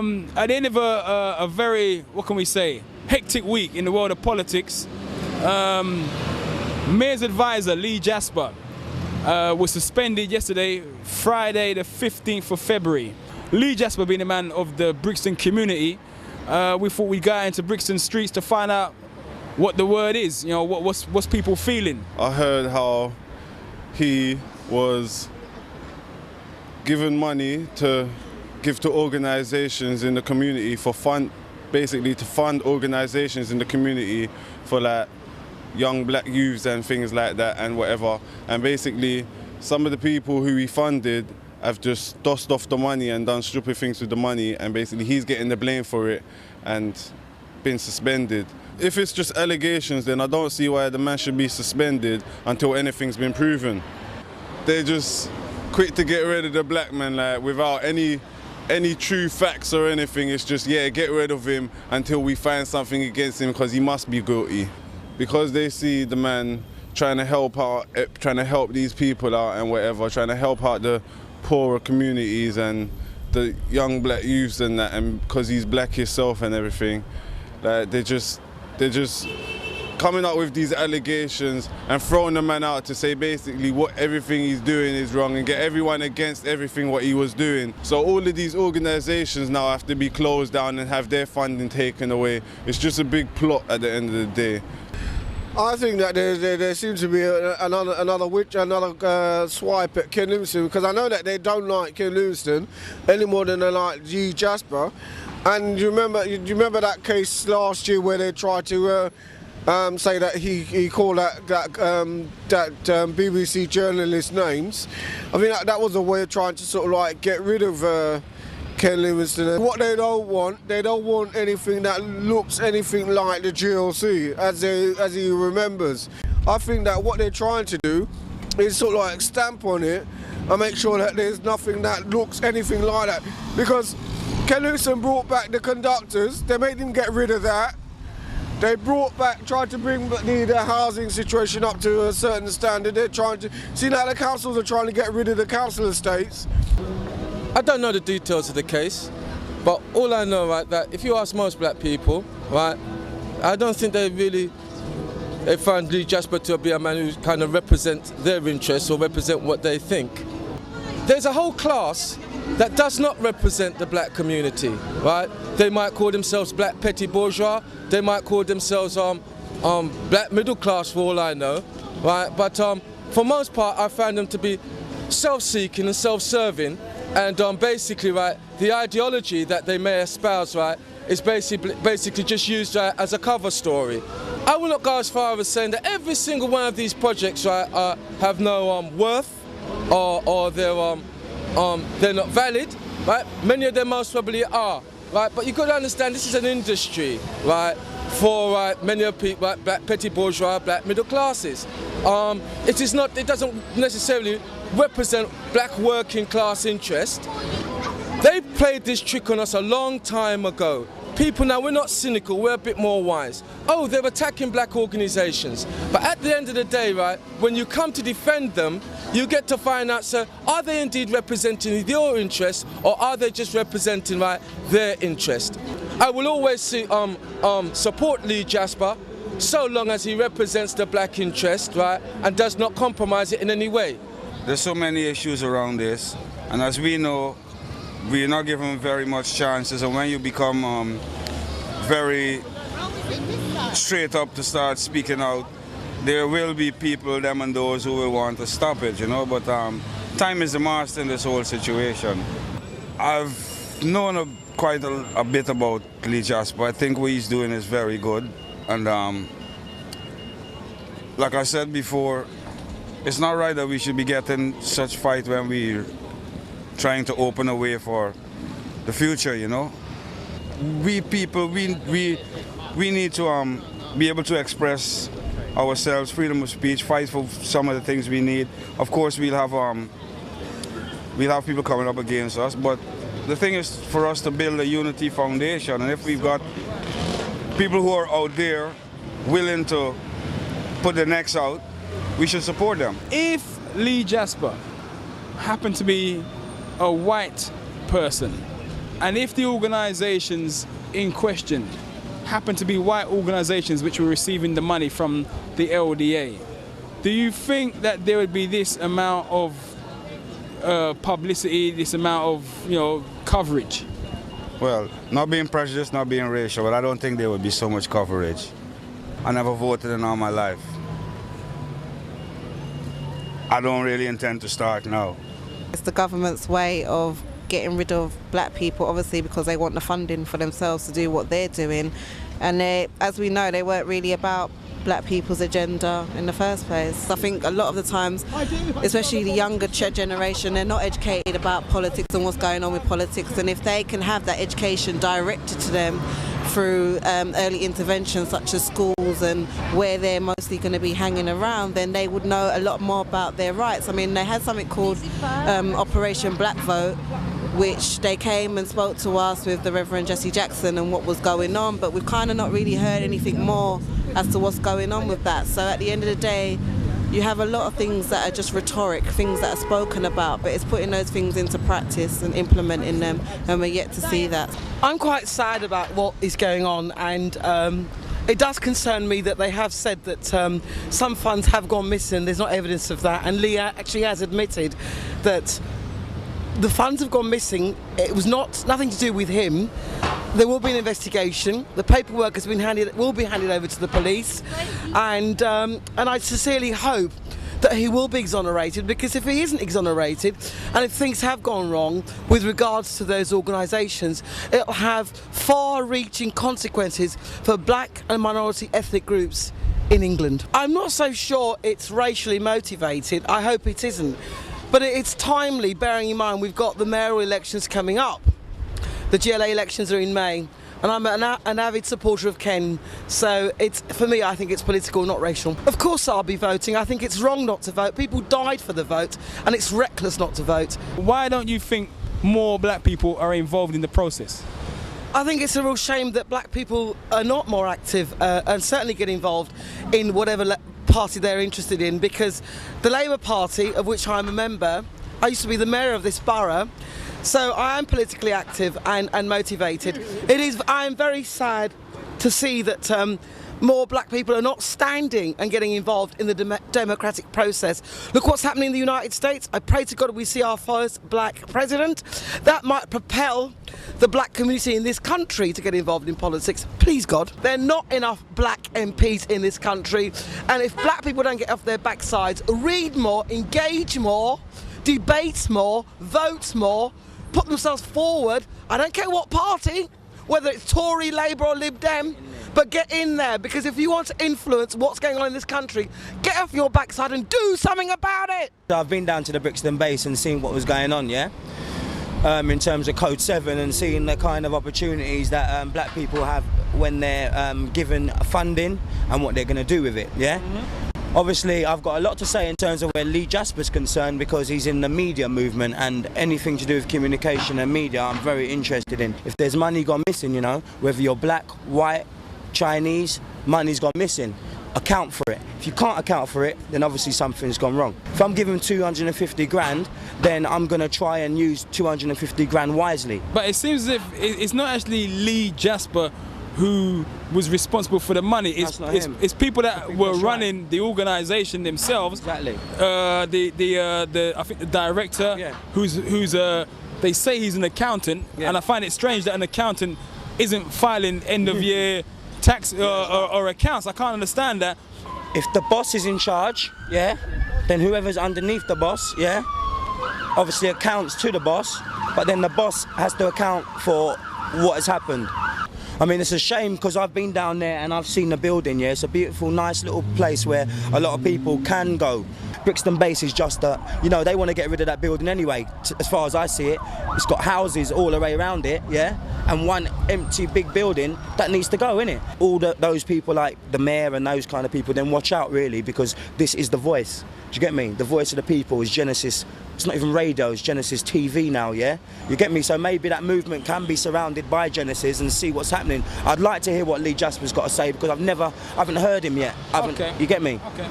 At the end of a very, what can we say, hectic week in the world of politics, Mayor's advisor Lee Jasper was suspended yesterday, Friday the 15th of February. Lee Jasper being a man of the Brixton community, we thought we'd go into Brixton streets to find out what the word is, you know, what's people feeling. I heard how he was given money to give to organisations in the community for basically to fund organisations in the community for like young black youths and things like that and whatever. And basically some of the people who he funded have just tossed off the money and done stupid things with the money, and basically he's getting the blame for it and been suspended. If it's just allegations, then I don't see why the man should be suspended until anything's been proven. They're just quick to get rid of the black man, like without any true facts or anything. It's just, yeah, get rid of him until we find something against him because he must be guilty. Because they see the man trying to help out, trying to help these people out and whatever, trying to help out the poorer communities and the young black youths and that, and because he's black himself and everything, like they're just coming up with these allegations and throwing the man out to say basically what everything he's doing is wrong and get everyone against everything what he was doing. So all of these organisations now have to be closed down and have their funding taken away. It's just a big plot at the end of the day. I think that there seems to be another swipe at Ken Livingstone, because I know that they don't like Ken Livingstone any more than they like Lee Jasper. And you remember that case last year where they tried to say that he called that BBC journalist names. I mean that was a way of trying to sort of like get rid of Ken Livingstone. What they don't want anything that looks anything like the GLC as he remembers. I think that what they're trying to do is sort of like stamp on it and make sure that there's nothing that looks anything like that. Because Ken Livingstone brought back the conductors, they made him get rid of that. They tried to bring the housing situation up to a certain standard. They're trying to, see now the councils are trying to get rid of the council estates. I don't know the details of the case, but all I know, right, that if you ask most black people, right, I don't think they find Lee Jasper to be a man who kind of represents their interests or represent what they think. There's a whole class that does not represent the black community, right? They might call themselves black petty bourgeois, they might call themselves black middle class for all I know, right? But for most part, I find them to be self-seeking and self-serving. And basically, right, the ideology that they may espouse, right, is basically just used as a cover story. I will not go as far as saying that every single one of these projects, right, have no worth, or they're not valid, right? Many of them most probably are, right? But you've got to understand this is an industry, right, for many of people, right, black petty bourgeois, black middle classes. It doesn't necessarily represent black working class interest. They played this trick on us a long time ago. People now, we're not cynical, we're a bit more wise. Oh, they're attacking black organisations. But at the end of the day, right, when you come to defend them, you get to find out, sir, are they indeed representing your interest, or are they just representing, right, their interest? I will always support Lee Jasper so long as he represents the black interest, right, and does not compromise it in any way. There's so many issues around this, and as we know, we're not given very much chances, and when you become very straight up to start speaking out, there will be people, them and those, who will want to stop it, you know, but time is the master in this whole situation. I've known quite a bit about Lee Jasper. I think what he's doing is very good, and like I said before, it's not right that we should be getting such fight when we're trying to open a way for the future, you know. We people, we need to be able to express ourselves, freedom of speech, fight for some of the things we need. Of course, we'll have people coming up against us, but the thing is for us to build a unity foundation, and if we've got people who are out there willing to put their necks out, we should support them. If Lee Jasper happened to be a white person And if the organisations in question happen to be white organisations which were receiving the money from the LDA, do you think that there would be this amount of publicity, this amount of coverage? Well, not being prejudiced, not being racial, but I don't think there would be so much coverage. I never voted in all my life. I don't really intend to start now. It's the government's way of getting rid of black people, obviously because they want the funding for themselves to do what they're doing. And as we know, they weren't really about black people's agenda in the first place. I think a lot of the times, especially the younger generation, they're not educated about politics and what's going on with politics, and if they can have that education directed to them through early interventions such as schools and where they're mostly going to be hanging around, then they would know a lot more about their rights. I mean, they had something called Operation Black Vote, which they came and spoke to us with the Reverend Jesse Jackson and what was going on, but we've kind of not really heard anything more as to what's going on with that. So at the end of the day, you have a lot of things that are just rhetoric, things that are spoken about, but it's putting those things into practice and implementing them, and we're yet to see that. I'm quite sad about what is going on, and it does concern me that they have said that some funds have gone missing. There's not evidence of that, and Lee actually has admitted that the funds have gone missing. It was nothing to do with him. There will be an investigation. The paperwork will be handed over to the police, and I sincerely hope that he will be exonerated, because if he isn't exonerated and if things have gone wrong with regards to those organisations, it'll have far-reaching consequences for black and minority ethnic groups in England. I'm not so sure it's racially motivated. I hope it isn't. But it's timely, bearing in mind we've got the mayoral elections coming up. The GLA elections are in May, and I'm an avid supporter of Ken, so for me, I think it's political, not racial. Of course I'll be voting. I think it's wrong not to vote. People died for the vote, and it's reckless not to vote. Why don't you think more black people are involved in the process? I think it's a real shame that black people are not more active and certainly get involved in whatever party they're interested in, because the Labour Party, of which I'm a member, I used to be the mayor of this borough, so I am politically active and motivated. I am very sad to see that more black people are not standing and getting involved in the democratic process. Look what's happening in the United States. I pray to God we see our first black president. That might propel the black community in this country to get involved in politics. Please God. There are not enough black MPs in this country, and if black people don't get off their backsides, read more, engage more, debate more, vote more, put themselves forward, I don't care what party, whether it's Tory, Labour or Lib Dem, but get in there, because if you want to influence what's going on in this country, get off your backside and do something about it. I've been down to the Brixton base and seen what was going on, yeah? In terms of Code 7, and seeing the kind of opportunities that black people have when they're given funding and what they're going to do with it, yeah? Obviously, I've got a lot to say in terms of where Lee Jasper's concerned, because he's in the media movement, and anything to do with communication and media I'm very interested in. If there's money gone missing, whether you're black, white, Chinese, money's gone missing. Account for it. If you can't account for it, then obviously something's gone wrong. If I'm giving 250 grand, then I'm going to try and use 250 grand wisely. But it seems as if it's not actually Lee Jasper who was responsible for the money. It's people that were running the organisation themselves. Exactly. I think the director, who's they say he's an accountant, and I find it strange that an accountant isn't filing end of year tax or accounts. I can't understand that. If the boss is in charge, then whoever's underneath the boss, obviously accounts to the boss, but then the boss has to account for what has happened. I mean, it's a shame, because I've been down there and I've seen the building, It's a beautiful, nice little place where a lot of people can go. Brixton base is just they want to get rid of that building anyway, as far as I see it. It's got houses all the way around it, and one empty big building that needs to go, innit? All those people like the mayor and those kind of people, then watch out really, because this is the voice. Do you get me? The voice of the people is Genesis. It's not even radio, it's Genesis TV now, You get me? So maybe that movement can be surrounded by Genesis and see what's happening. I'd like to hear what Lee Jasper's got to say, because I haven't heard him yet. You get me? Okay.